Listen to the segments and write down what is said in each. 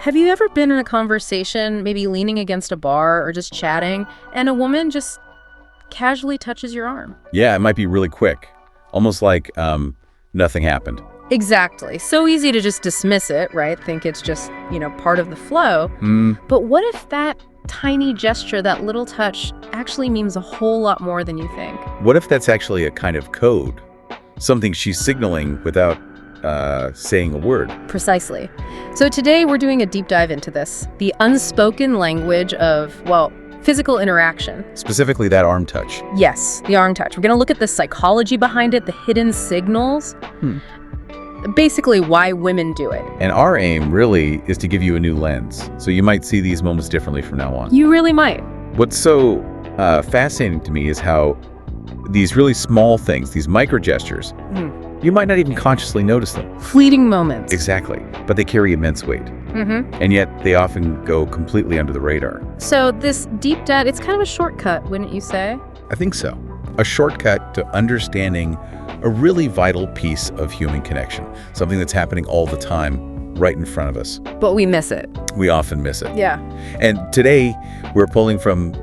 Have you ever been in a conversation, maybe leaning against a bar or just chatting, and a woman just casually touches your arm? Yeah, it might be really quick. Almost like nothing happened. Exactly. So easy to just dismiss it, right? Think it's just, part of the flow. But what if that tiny gesture, that little touch, actually means a whole lot more than you think? What if that's actually a kind of code? Something she's signaling without saying a word. Precisely. So today we're doing a deep dive into this, the unspoken language of, physical interaction. Specifically that arm touch. Yes, the arm touch. We're going to look at the psychology behind it, the hidden signals, basically why women do it. And our aim really is to give you a new lens. So you might see these moments differently from now on. You really might. What's so fascinating to me is how these really small things, these micro gestures, you might not even consciously notice them. Fleeting moments. Exactly. But they carry immense weight. And yet they often go completely under the radar. So this deep dive, it's kind of a shortcut, wouldn't you say? I think so. A shortcut to understanding a really vital piece of human connection, something that's happening all the time right in front of us. But we miss it. We often miss it. Yeah. And today we're pulling from,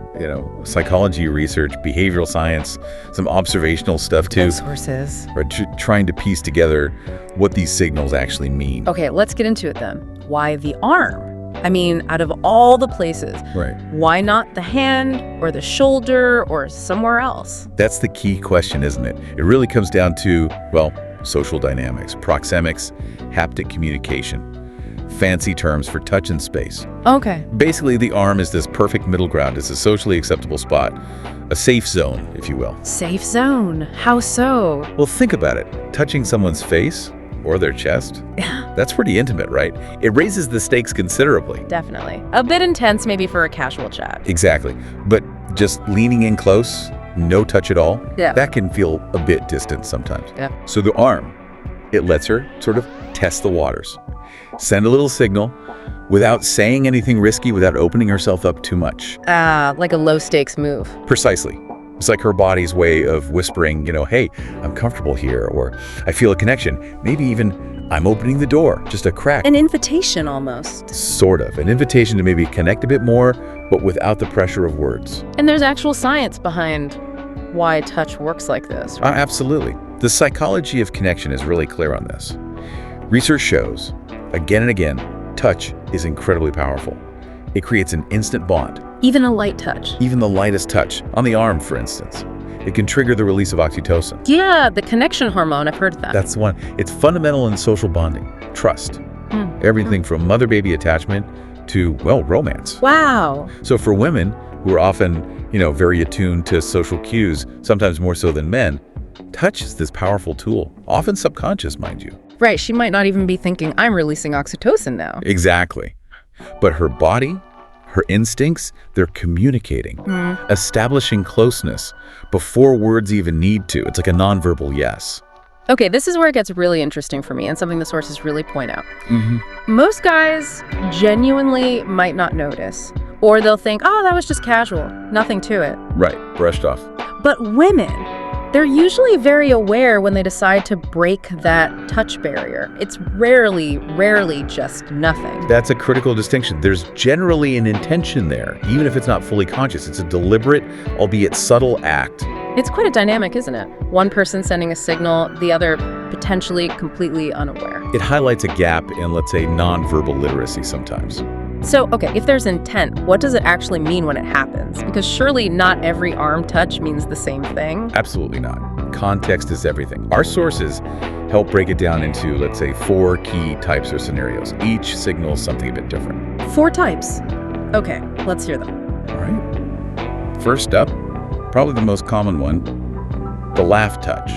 psychology research, behavioral science, some observational stuff too. Good sources. We're trying to piece together what these signals actually mean. Okay, let's get into it then. Why the arm? I mean, out of all the places, Right. Why not the hand or the shoulder or somewhere else? That's the key question, isn't it? It really comes down to, social dynamics, proxemics, haptic communication, fancy terms for touch and space. Okay. Basically, the arm is this perfect middle ground. It's a socially acceptable spot, a safe zone, if you will. Safe zone. How so? Well, think about it. Touching someone's face or their chest, that's pretty intimate, right? It raises the stakes considerably. Definitely. A bit intense maybe for a casual chat. Exactly. But just leaning in close, no touch at all, that can feel a bit distant sometimes. Yeah. So the arm, it lets her sort of test the waters, send a little signal without saying anything risky, without opening herself up too much. Like a low-stakes move. Precisely. It's like her body's way of whispering, hey, I'm comfortable here, or I feel a connection. Maybe even I'm opening the door, just a crack. An invitation almost. Sort of. An invitation to maybe connect a bit more, but without the pressure of words. And there's actual science behind why touch works like this. Right? Absolutely. The psychology of connection is really clear on this. Research shows, again and again, touch is incredibly powerful. It creates an instant bond. Even a light touch. Even the lightest touch, on the arm, for instance. It can trigger the release of oxytocin. Yeah, the connection hormone, I've heard of that. That's the one. It's fundamental in social bonding, trust. Everything from mother-baby attachment to, romance. Wow. So for women who are often, very attuned to social cues, sometimes more so than men, touch is this powerful tool, often subconscious, mind you. Right, she might not even be thinking, I'm releasing oxytocin now. Exactly. But her body, her instincts, they're communicating, establishing closeness before words even need to. It's like a nonverbal yes. Okay, this is where it gets really interesting for me and something the sources really point out. Most guys genuinely might not notice, or they'll think, oh, that was just casual, nothing to it. Right, brushed off. But women, they're usually very aware when they decide to break that touch barrier. It's rarely just nothing. That's a critical distinction. There's generally an intention there, even if it's not fully conscious. It's a deliberate, albeit subtle act. It's quite a dynamic, isn't it? One person sending a signal, the other potentially completely unaware. It highlights a gap in, let's say, nonverbal literacy sometimes. So, okay, if there's intent, what does it actually mean when it happens? Because surely not every arm touch means the same thing. Absolutely not. Context is everything. Our sources help break it down into, let's say, 4 key types or scenarios. Each signals something a bit different. 4 types. Okay, let's hear them. All right. First up, probably the most common one, the laugh touch.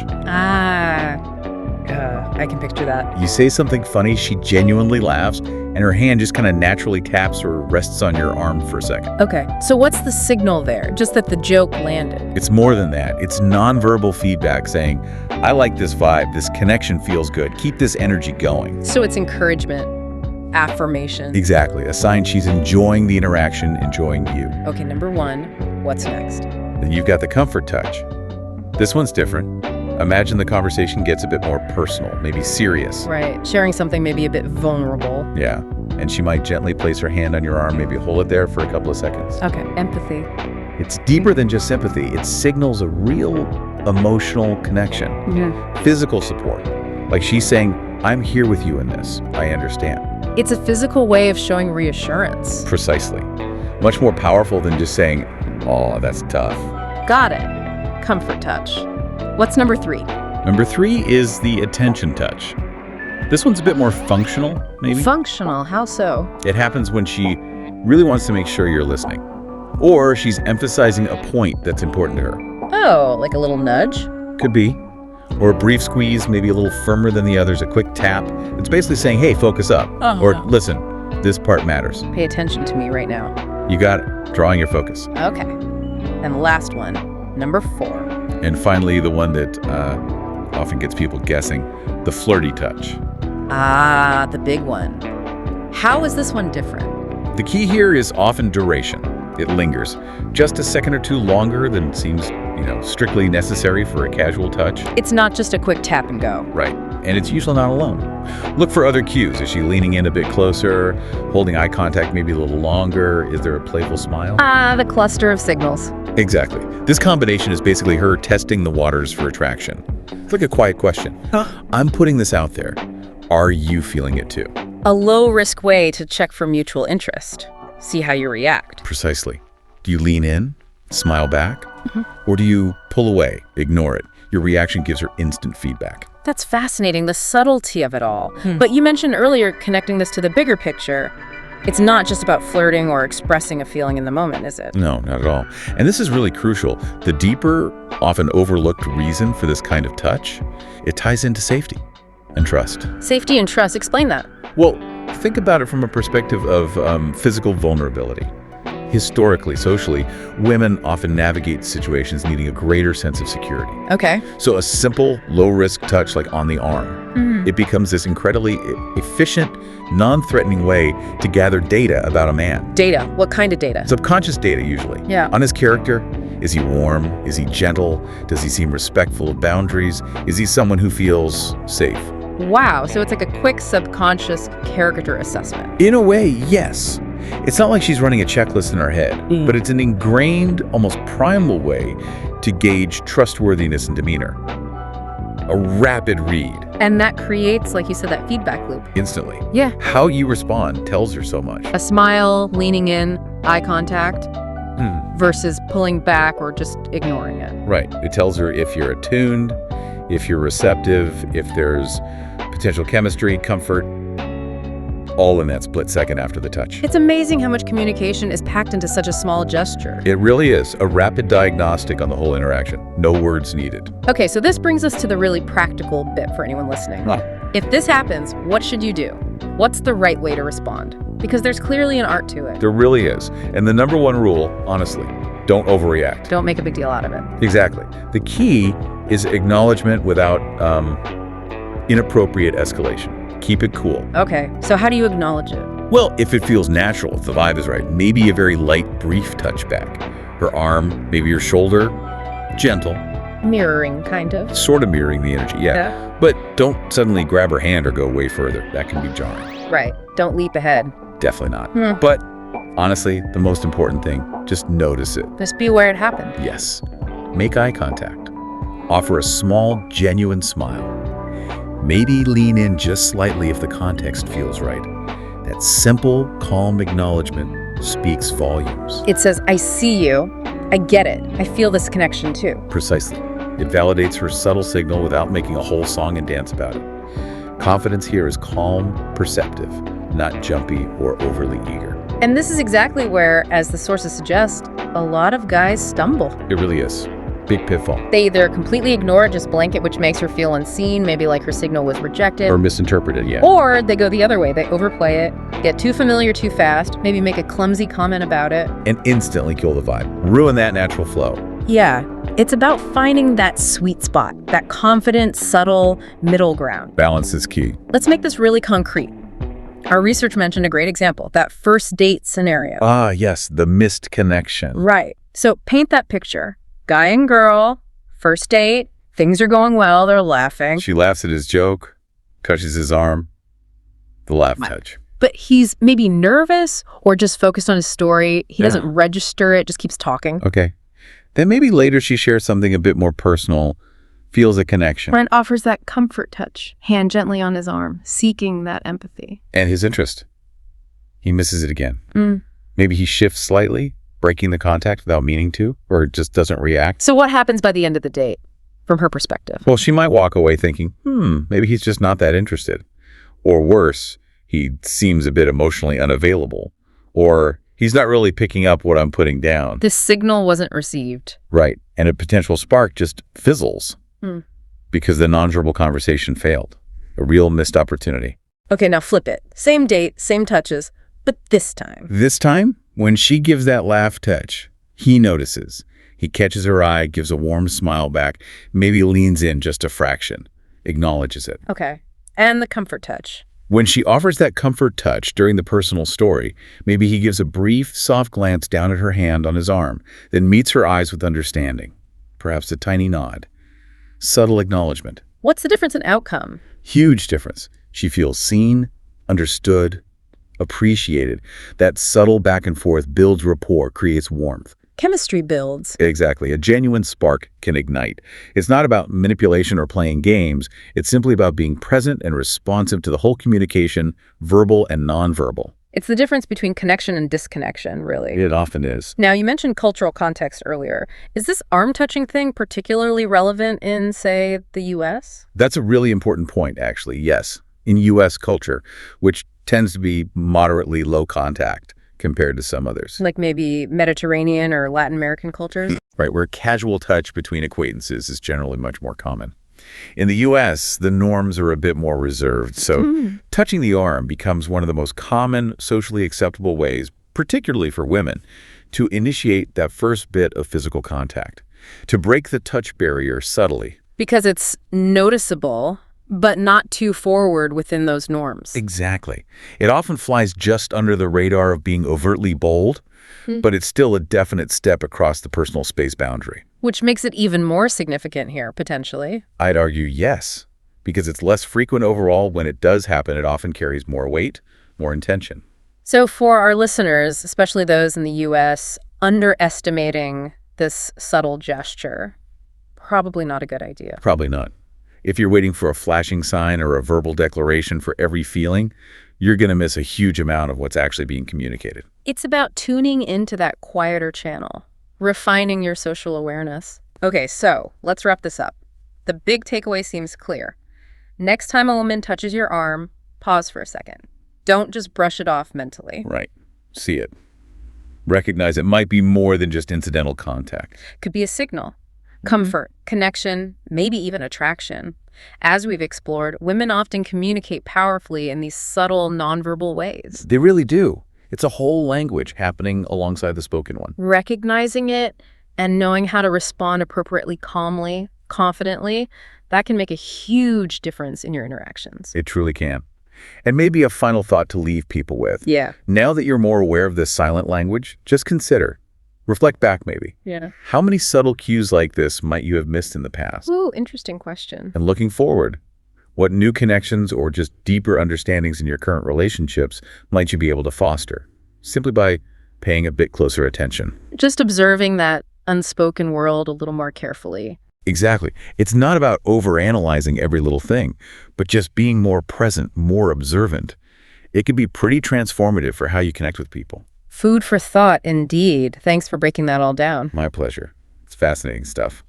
I can picture that. You say something funny, she genuinely laughs, and her hand just kind of naturally taps or rests on your arm for a second. Okay, so what's the signal there? Just that the joke landed? It's more than that. It's nonverbal feedback saying, I like this vibe, this connection feels good, keep this energy going. So it's encouragement, affirmation. Exactly, a sign she's enjoying the interaction, enjoying you. Okay, number 1, what's next? Then you've got the comfort touch. This one's different. Imagine the conversation gets a bit more personal, maybe serious. Right, sharing something maybe a bit vulnerable. Yeah, and she might gently place her hand on your arm, maybe hold it there for a couple of seconds. Okay, empathy. It's deeper than just sympathy. It signals a real emotional connection. Physical support. Like she's saying, I'm here with you in this. I understand. It's a physical way of showing reassurance. Precisely. Much more powerful than just saying, oh, that's tough. Got it. Comfort touch. What's number 3? Number 3 is the attention touch. This one's a bit more functional, maybe. Functional, how so? It happens when she really wants to make sure you're listening. Or she's emphasizing a point that's important to her. Oh, like a little nudge? Could be. Or a brief squeeze, maybe a little firmer than the others, a quick tap. It's basically saying, hey, focus up. Or listen, this part matters. Pay attention to me right now. You got it. Drawing your focus. Okay. And the last one, number 4. And finally, the one that often gets people guessing, the flirty touch. Ah, the big one. How is this one different? The key here is often duration. It lingers. Just a second or two longer than seems, strictly necessary for a casual touch. It's not just a quick tap and go. Right. And it's usually not alone. Look for other cues. Is she leaning in a bit closer, holding eye contact maybe a little longer? Is there a playful smile? The cluster of signals. Exactly. This combination is basically her testing the waters for attraction. It's like a quiet question. I'm putting this out there. Are you feeling it too? A low-risk way to check for mutual interest. See how you react. Precisely. Do you lean in, smile back? Or do you pull away, ignore it? Your reaction gives her instant feedback. That's fascinating, the subtlety of it all. But you mentioned earlier connecting this to the bigger picture. It's not just about flirting or expressing a feeling in the moment, is it? No, not at all. And this is really crucial. The deeper, often overlooked reason for this kind of touch, it ties into safety and trust. Safety and trust, explain that. Well, think about it from a perspective of physical vulnerability. Historically, socially, women often navigate situations needing a greater sense of security. Okay. So a simple, low-risk touch like on the arm, it becomes this incredibly efficient, non-threatening way to gather data about a man. Data? What kind of data? Subconscious data, usually. Yeah. On his character. Is he warm? Is he gentle? Does he seem respectful of boundaries? Is he someone who feels safe? Wow, so it's like a quick subconscious character assessment. In a way, yes. It's not like she's running a checklist in her head, but it's an ingrained, almost primal way to gauge trustworthiness and demeanor. A rapid read. And that creates, like you said, that feedback loop. Instantly. Yeah. How you respond tells her so much. A smile, leaning in, eye contact, versus pulling back or just ignoring it. Right. It tells her if you're attuned, if you're receptive, if there's potential chemistry, comfort, all in that split second after the touch. It's amazing how much communication is packed into such a small gesture. It really is a rapid diagnostic on the whole interaction. No words needed. Okay, so this brings us to the really practical bit for anyone listening. If this happens, what should you do? What's the right way to respond? Because there's clearly an art to it. There really is. And the number one rule, honestly, don't overreact. Don't make a big deal out of it. Exactly. The key is acknowledgement without inappropriate escalation. Keep it cool. Okay, so how do you acknowledge it? Well, if it feels natural, if the vibe is right, maybe a very light, brief touch back. Her arm, maybe your shoulder, gentle. Mirroring, kind of. Sort of mirroring the energy, yeah. But don't suddenly grab her hand or go way further. That can be jarring. Right. Don't leap ahead. Definitely not. But honestly, the most important thing, just notice it. Just be aware it happened. Yes. Make eye contact. Offer a small, genuine smile. Maybe lean in just slightly if the context feels right. That simple, calm acknowledgement speaks volumes. It says, I see you. I get it. I feel this connection too. Precisely. It validates her subtle signal without making a whole song and dance about it. Confidence here is calm, perceptive, not jumpy or overly eager. And this is exactly where, as the sources suggest, a lot of guys stumble. It really is. Big pitfall. They either completely ignore it, just blanket, which makes her feel unseen, maybe like her signal was rejected. Or misinterpreted, yeah. Or they go the other way. They overplay it, get too familiar too fast, maybe make a clumsy comment about it. And instantly kill the vibe. Ruin that natural flow. Yeah. It's about finding that sweet spot, that confident, subtle middle ground. Balance is key. Let's make this really concrete. Our research mentioned a great example, that first date scenario. Ah, yes, the missed connection. Right. So paint that picture. Guy and girl, first date, things are going well, they're laughing. She laughs at his joke, touches his arm. The laugh touch. But he's maybe nervous or just focused on his story. He Yeah. doesn't register it, just keeps talking. Okay. Then maybe later she shares something a bit more personal, feels a connection. Brent offers that comfort touch, hand gently on his arm, seeking that empathy. And his interest. He misses it again. Mm. Maybe he shifts slightly, breaking the contact without meaning to, or just doesn't react. So what happens by the end of the date, from her perspective? Well, she might walk away thinking, maybe he's just not that interested. Or worse, he seems a bit emotionally unavailable. Or he's not really picking up what I'm putting down. This signal wasn't received. Right. And a potential spark just fizzles because the nonverbal conversation failed. A real missed opportunity. Okay, now flip it. Same date, same touches, but this time. This time, when she gives that laugh touch, he notices. He catches her eye, gives a warm smile back, maybe leans in just a fraction, acknowledges it. Okay. And the comfort touch. When she offers that comfort touch during the personal story, maybe he gives a brief, soft glance down at her hand on his arm, then meets her eyes with understanding. Perhaps a tiny nod. Subtle acknowledgement. What's the difference in outcome? Huge difference. She feels seen, understood, appreciated. That subtle back and forth builds rapport, creates warmth. Chemistry builds. Exactly. A genuine spark can ignite. It's not about manipulation or playing games. It's simply about being present and responsive to the whole communication, verbal and nonverbal. It's the difference between connection and disconnection, really. It often is. Now, you mentioned cultural context earlier. Is this arm-touching thing particularly relevant in, say, the U.S.? That's a really important point, actually, yes. In U.S. culture, which tends to be moderately low contact compared to some others. Like maybe Mediterranean or Latin American cultures? Right, where casual touch between acquaintances is generally much more common. In the U.S., the norms are a bit more reserved, so touching the arm becomes one of the most common, socially acceptable ways, particularly for women, to initiate that first bit of physical contact, to break the touch barrier subtly. Because it's noticeable, but not too forward within those norms. Exactly. It often flies just under the radar of being overtly bold, but it's still a definite step across the personal space boundary. Which makes it even more significant here, potentially. I'd argue yes, because it's less frequent overall. When it does happen, it often carries more weight, more intention. So for our listeners, especially those in the U.S., underestimating this subtle gesture, probably not a good idea. Probably not. If you're waiting for a flashing sign or a verbal declaration for every feeling, you're going to miss a huge amount of what's actually being communicated. It's about tuning into that quieter channel, refining your social awareness. Okay, so let's wrap this up. The big takeaway seems clear. Next time a woman touches your arm, pause for a second. Don't just brush it off mentally. Right. See it. Recognize it might be more than just incidental contact. Could be a signal. Comfort, connection, maybe even attraction. As we've explored, women often communicate powerfully in these subtle, nonverbal ways. They really do. It's a whole language happening alongside the spoken one. Recognizing it and knowing how to respond appropriately, calmly, confidently, that can make a huge difference in your interactions. It truly can. And maybe a final thought to leave people with. Yeah. Now that you're more aware of this silent language, just consider. Reflect back maybe. Yeah. How many subtle cues like this might you have missed in the past? Ooh, interesting question. And looking forward, what new connections or just deeper understandings in your current relationships might you be able to foster, simply by paying a bit closer attention? Just observing that unspoken world a little more carefully. Exactly. It's not about overanalyzing every little thing, but just being more present, more observant. It can be pretty transformative for how you connect with people. Food for thought, indeed. Thanks for breaking that all down. My pleasure. It's fascinating stuff.